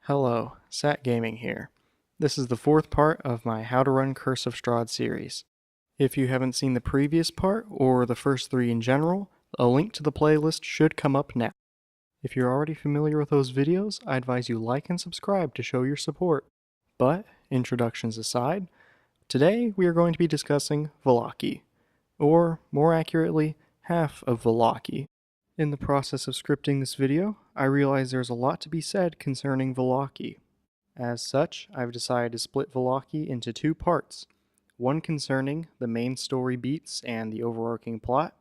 Hello, Sat Gaming here. This is the fourth part of my How to Run Curse of Strahd series. If you haven't seen the previous part, or the first three in general, a link to the playlist should come up now. If you're already familiar with those videos, I advise you like and subscribe to show your support. But, introductions aside, today we are going to be discussing Vallaki, or more accurately, half of Vallaki. In the process of scripting this video, I realize there's a lot to be said concerning Vallaki. As such, I've decided to split Vallaki into two parts, one concerning the main story beats and the overarching plot,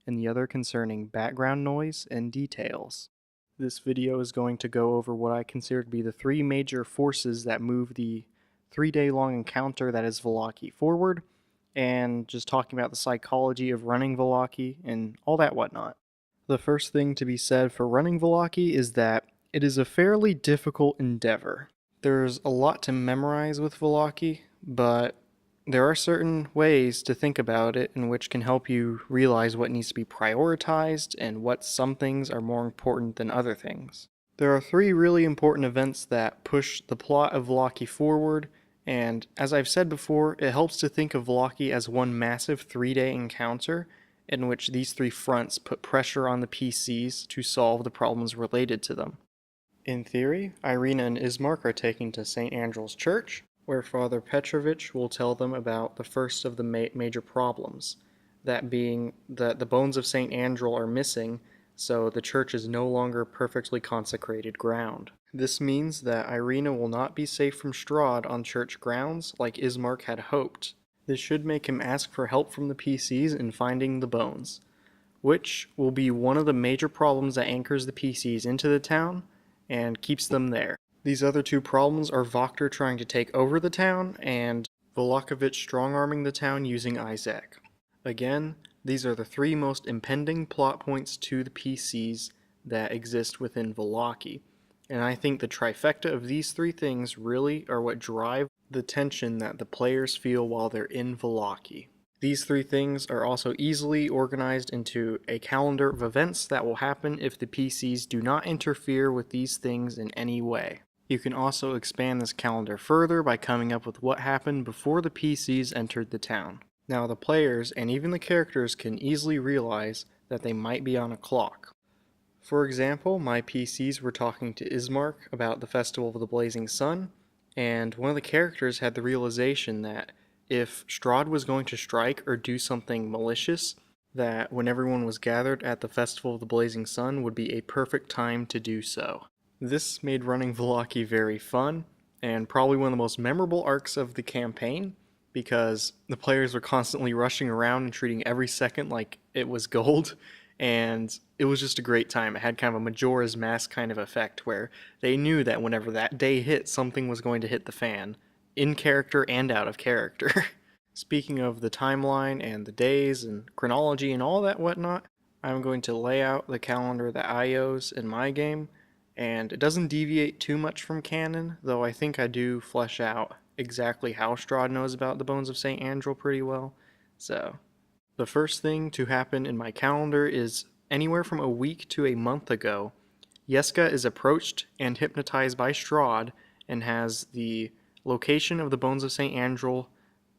and the other concerning background noise and details. This video is going to go over what I consider to be the three major forces that move the 3-day-long encounter that is Vallaki forward, and just talking about the psychology of running Vallaki and all that whatnot. The first thing to be said for running Valachi is that it is a fairly difficult endeavor. There's a lot to memorize with Valachi, but there are certain ways to think about it in which can help you realize what needs to be prioritized and what some things are more important than other things. There are three really important events that push the plot of Valachi forward, and as I've said before, it helps to think of Valachi as one massive 3-day encounter in which these three fronts put pressure on the PCs to solve the problems related to them. In theory, Irina and Ismark are taken to St. Andrew's Church, where Father Petrovich will tell them about the first of the major problems, that being that the bones of St. Andrew are missing, so the church is no longer perfectly consecrated ground. This means that Irina will not be safe from Strahd on church grounds like Ismark had hoped. This should make him ask for help from the PCs in finding the bones, which will be one of the major problems that anchors the PCs into the town and keeps them there. These other two problems are Wachter trying to take over the town and Volakovich strong-arming the town using Isaac. Again, these are the three most impending plot points to the PCs that exist within Vallaki, and I think the trifecta of these three things really are what drive the tension that the players feel while they're in Vallaki. These three things are also easily organized into a calendar of events that will happen if the PCs do not interfere with these things in any way. You can also expand this calendar further by coming up with what happened before the PCs entered the town. Now the players and even the characters can easily realize that they might be on a clock. For example, my PCs were talking to Ismark about the Festival of the Blazing Sun, and one of the characters had the realization that if Strahd was going to strike or do something malicious, that when everyone was gathered at the Festival of the Blazing Sun would be a perfect time to do so. This made running Vallaki very fun, and probably one of the most memorable arcs of the campaign, because the players were constantly rushing around and treating every second like it was gold, and it was just a great time. It had kind of a Majora's Mask kind of effect where they knew that whenever that day hit, something was going to hit the fan, in character and out of character. Speaking of the timeline and the days and chronology and all that whatnot, I'm going to lay out the calendar that I use in my game, and it doesn't deviate too much from canon, though I think I do flesh out exactly how Strahd knows about the bones of St. Andrew pretty well. So, the first thing to happen in my calendar is anywhere from a week to a month ago, Yeska is approached and hypnotized by Strahd and has the location of the bones of St. Andrew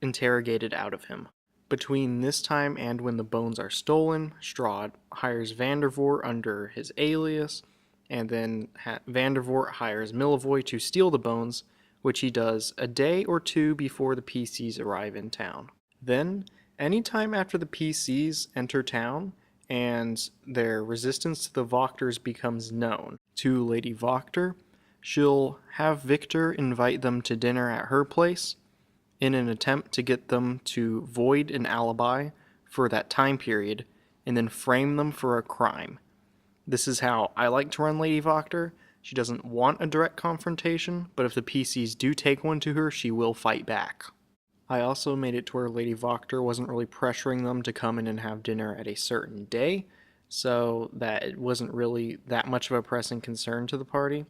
interrogated out of him. Between this time and when the bones are stolen, Strahd hires Vandervoort under his alias, and then Vandervoort hires Milivoy to steal the bones, which he does a day or two before the PCs arrive in town. Then, anytime after the PCs enter town and their resistance to the Wachters becomes known to Lady Wachter, she'll have Victor invite them to dinner at her place in an attempt to get them to void an alibi for that time period and then frame them for a crime. This is how I like to run Lady Wachter. She doesn't want a direct confrontation, but if the PCs do take one to her, she will fight back. I also made it to where Lady Wachter wasn't really pressuring them to come in and have dinner at a certain day, so that it wasn't really that much of a pressing concern to the party.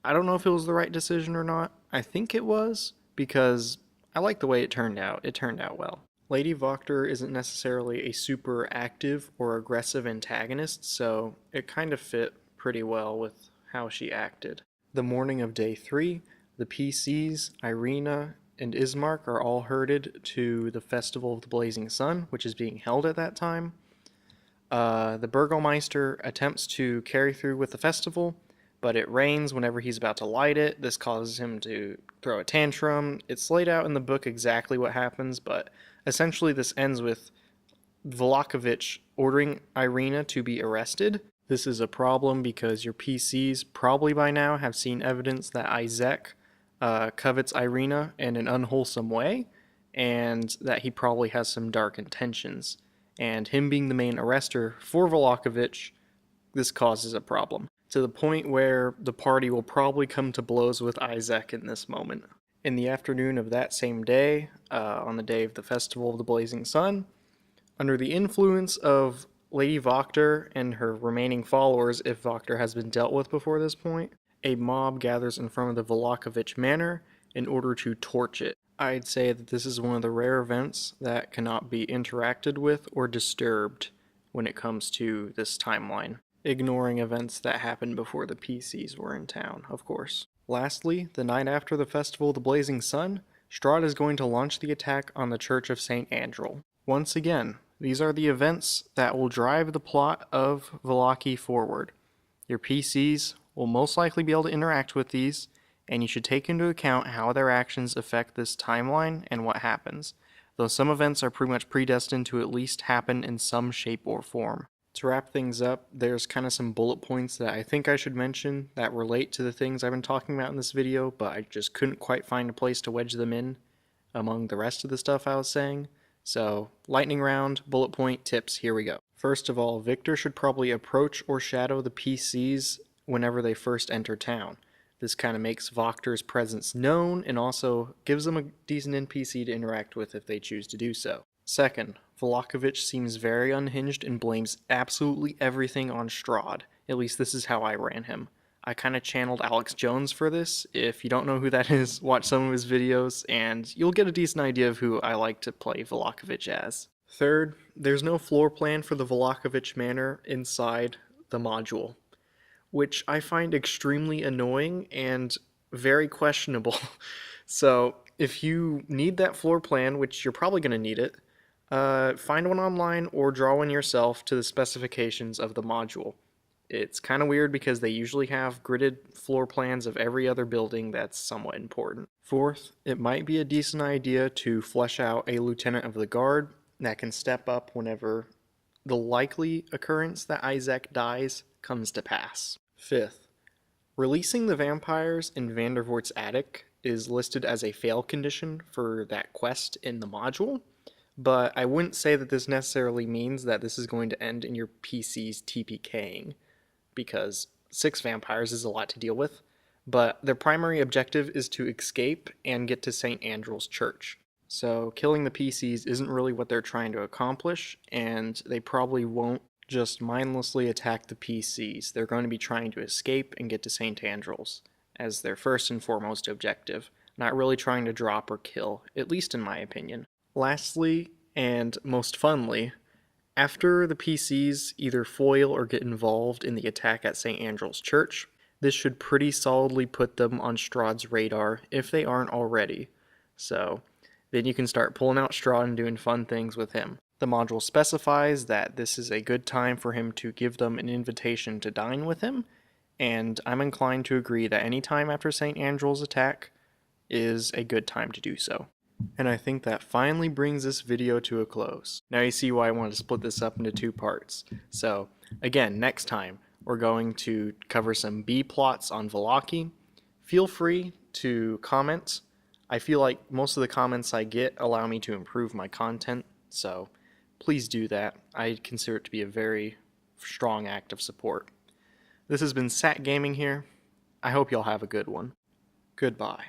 I don't know if it was the right decision or not. I think it was, because I like the way it turned out. It turned out well. Lady Wachter isn't necessarily a super active or aggressive antagonist, so it kind of fit pretty well with how she acted. The morning of day 3, the PCs, Irina, and Ismark are all herded to the Festival of the Blazing Sun, which is being held at that time. The Burgomeister attempts to carry through with the festival, but it rains whenever he's about to light it. This causes him to throw a tantrum. It's laid out in the book exactly what happens, but essentially this ends with Valachi ordering Irina to be arrested. This is a problem because your PCs probably by now have seen evidence that Isaac covets Irina in an unwholesome way, and that he probably has some dark intentions. And him being the main arrester for Valachi, this causes a problem, to the point where the party will probably come to blows with Isaac in this moment. In the afternoon of that same day, on the day of the Festival of the Blazing Sun, under the influence of Lady Voctor and her remaining followers, if Voctor has been dealt with before this point, a mob gathers in front of the Valachi manor in order to torch it. I'd say that this is one of the rare events that cannot be interacted with or disturbed when it comes to this timeline, ignoring events that happened before the PCs were in town, of course. Lastly, the night after the Festival of the Blazing Sun, Strahd is going to launch the attack on the Church of St. Andrel. Once again, these are the events that will drive the plot of Vallaki forward. Your PCs will most likely be able to interact with these, and you should take into account how their actions affect this timeline and what happens, though some events are pretty much predestined to at least happen in some shape or form. To wrap things up, there's kind of some bullet points that I think I should mention that relate to the things I've been talking about in this video, but I just couldn't quite find a place to wedge them in among the rest of the stuff I was saying. So, lightning round, bullet point, tips, here we go. First of all, Victor should probably approach or shadow the PCs whenever they first enter town. This kind of makes Voctor's presence known and also gives them a decent NPC to interact with if they choose to do so. Second, Valachi seems very unhinged and blames absolutely everything on Strahd. At least this is how I ran him. I kind of channeled Alex Jones for this. If you don't know who that is, watch some of his videos and you'll get a decent idea of who I like to play Valachi as. Third, there's no floor plan for the Valachi manor inside the module, which I find extremely annoying and very questionable. So if you need that floor plan, which you're probably going to need it, find one online or draw one yourself to the specifications of the module. It's kind of weird because they usually have gridded floor plans of every other building that's somewhat important. Fourth, it might be a decent idea to flesh out a lieutenant of the guard that can step up whenever the likely occurrence that Isaac dies comes to pass. Fifth, releasing the vampires in Vandervoort's attic is listed as a fail condition for that quest in the module, but I wouldn't say that this necessarily means that this is going to end in your PC's TPKing, because 6 vampires is a lot to deal with, but their primary objective is to escape and get to St. Andrew's Church. So killing the PCs isn't really what they're trying to accomplish, and they probably won't just mindlessly attack the PCs. They're going to be trying to escape and get to St. Andrew's as their first and foremost objective, not really trying to drop or kill, at least in my opinion. Lastly, and most funly, after the PCs either foil or get involved in the attack at St. Andrew's Church, this should pretty solidly put them on Strahd's radar if they aren't already. So then you can start pulling out Strahd and doing fun things with him. The module specifies that this is a good time for him to give them an invitation to dine with him, and I'm inclined to agree that any time after St. Andrew's attack is a good time to do so. And I think that finally brings this video to a close. Now you see why I wanted to split this up into 2 parts. So, again, next time we're going to cover some B plots on Vallaki. Feel free to comment. I feel like most of the comments I get allow me to improve my content, so please do that. I consider it to be a very strong act of support. This has been Sat Gaming here. I hope y'all have a good one. Goodbye.